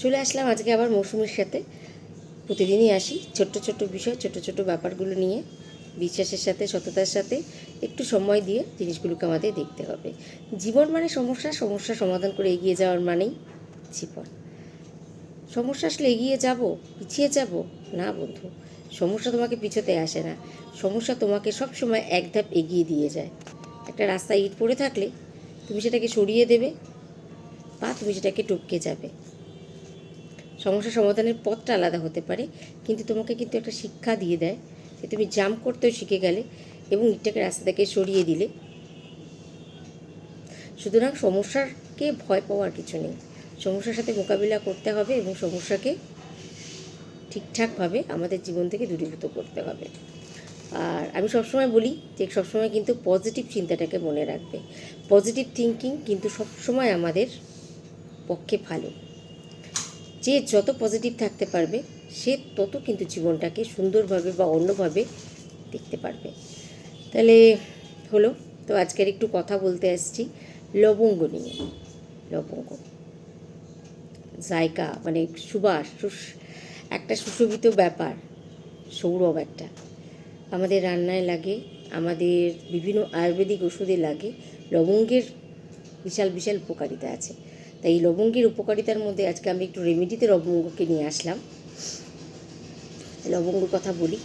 চলে আসলাম আজকে আবার মৌসুমীর সাথে। প্রতিদিনই আসি ছোট্ট ছোট্ট বিষয়, ছোট ছোট ব্যাপারগুলো নিয়ে বিশ্বাসের সাথে, সততার সাথে একটু সময় দিয়ে জিনিসগুলোকে আমাদের দেখতে হবে। জীবন মানে সমস্যা সমাধান করে এগিয়ে যাওয়ার মানেই জীবন। সমস্যা আসলে এগিয়ে যাব, পিছিয়ে যাব না বন্ধু। সমস্যা তোমাকে পিছোতে আসে না, সমস্যা তোমাকে সবসময় এক ধাপ এগিয়ে দিয়ে যায়। একটা রাস্তায় ইট পড়ে থাকলে তুমি সেটাকে সরিয়ে দেবে বা তুমি সেটাকে টপকে যাবে। সমস্যা সমাধানের পথটা আলাদা হতে পারে, কিন্তু তোমাকে কিন্তু একটা শিক্ষা দিয়ে দেয় যে তুমি জাম্প করতেও শিখে গেলে এবং ইটটাকে রাস্তা থেকে সরিয়ে দিলে। সুতরাং সমস্যাকে ভয় পাওয়ার কিছু নেই, সমস্যার সাথে মোকাবিলা করতে হবে এবং সমস্যাকে ঠিকঠাকভাবে আমাদের জীবন থেকে দূরীভূত করতে হবে। আর আমি সবসময় বলি যে সবসময় কিন্তু পজিটিভ চিন্তাটাকে মনে রাখবে। পজিটিভ থিঙ্কিং কিন্তু সবসময় আমাদের পক্ষে ভালো। যে যত পজিটিভ থাকতে পারবে সে তত কিন্তু জীবনটাকে সুন্দরভাবে বা অন্যভাবে দেখতে পারবে। তাহলে হলো তো, আজকের একটু কথা বলতে আসছি লবঙ্গ নিয়ে। লবঙ্গ জায়গা মানে সুবাস, একটা সুশোভিত ব্যাপার, সৌরভ একটা। আমাদের রান্নায় লাগে, আমাদের বিভিন্ন আয়ুর্বেদিক ওষুধে লাগে। লবঙ্গের বিশাল বিশাল উপকারিতা আছে। তাই এই লবঙ্গের উপকারিতার মধ্যে আজকে আমি একটু রেমেডিতে লবঙ্গকে নিয়ে আসলাম। লবঙ্গর কথা বলি।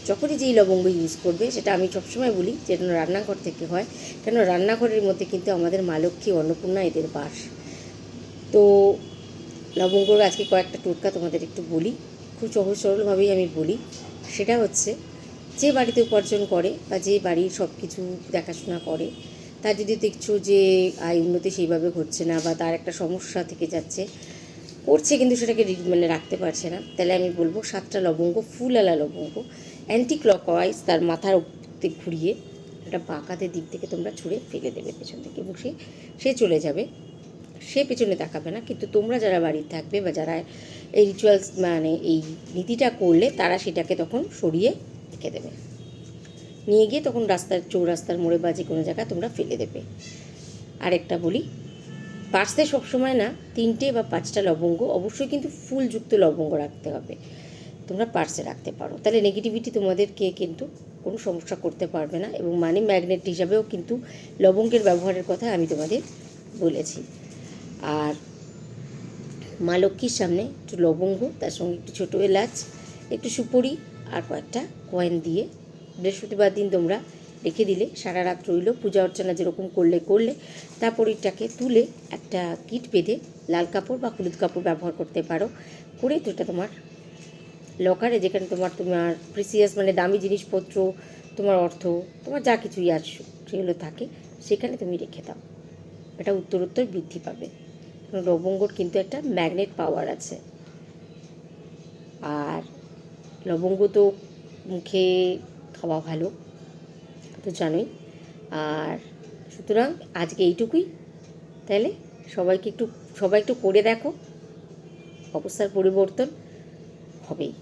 যখনই যেই লবঙ্গ ইউজ করবে, সেটা আমি সবসময় বলি যেন রান্নাঘর থেকে হয়, কেন রান্নাঘরের মধ্যে কিন্তু আমাদের মা লক্ষ্মী, অন্নপূর্ণা এদের বাস। তো লবঙ্গর আজকে কয়েকটা টোটকা তোমাদের একটু বলি, খুব সহজ সরলভাবেই আমি বলি। সেটা হচ্ছে, যে বাড়িতে উপার্জন করে বা যে বাড়ির সব কিছু দেখাশোনা করে, তার যদি দেখছো যে আয় উন্নতি সেইভাবে ঘটছে না বা তার একটা সমস্যা থেকে যাচ্ছে, করছে কিন্তু সেটাকে মানে রাখতে পারছে না, তাহলে আমি বলবো 7টা লবঙ্গ, ফুলওয়ালা লবঙ্গ, অ্যান্টি ক্লকওয়াইজ তার মাথার উপরে ঘুরিয়ে একটা বাঁকাতের দিক থেকে তোমরা ছুঁড়ে ফেলে দেবে পেছন থেকে, এবং সে চলে যাবে। সে পেছনে তাকাবে না, কিন্তু তোমরা যারা বাড়ির থাকবে বা যারা এই রিচুয়ালস মানে এই নীতিটা করলে, তারা সেটাকে তখন সরিয়ে রেখে দেবে, নিয়ে গিয়ে তখন রাস্তার চৌরাস্তার মোড়ে বা যে কোনো জায়গায় তোমরা ফেলে দেবে। আরেকটা বলি, পার্সে সবসময় না 3টে বা 5টা লবঙ্গ, অবশ্যই কিন্তু ফুলযুক্ত লবঙ্গ রাখতে হবে। তোমরা পার্সে রাখতে পারো, তাহলে নেগেটিভিটি তোমাদেরকে কিন্তু কোনো সমস্যা করতে পারবে না। এবং মানি ম্যাগনেট হিসাবেও কিন্তু লবঙ্গের ব্যবহারের কথা আমি তোমাদের বলেছি। আর মা লক্ষ্মীর সামনে একটু লবঙ্গ, তার সঙ্গে একটু ছোটো এলাচ, একটু সুপুরি আর কয়েকটা কয়েন দিয়ে বৃহস্পতিবার দিন তোমরা রেখে দিলে, সারা রাত রইল, পূজা অর্চনা যেরকম করলে তারপর এটাকে তুলে একটা কিট বেঁধে লাল কাপড় বা হলুদ কাপড় ব্যবহার করতে পারো, করে তো এটা তোমার লকারে, যেখানে তোমার প্রিসিয়াস মানে দামি জিনিসপত্র, তোমার অর্থ, তোমার যা কিছুই আছে সেগুলো থাকে, সেখানে তুমি রেখে দাও। এটা উত্তরোত্তর বৃদ্ধি পাবে। লবঙ্গর কিন্তু একটা ম্যাগনেট পাওয়ার আছে। আর লবঙ্গ তো মুখে খাওয়া ভালো, তো জানোই। আর সুতরাং আজকে এইটুকুই। তাহলে সবাই একটু করে দেখো, অবস্থার পরিবর্তন হবেই।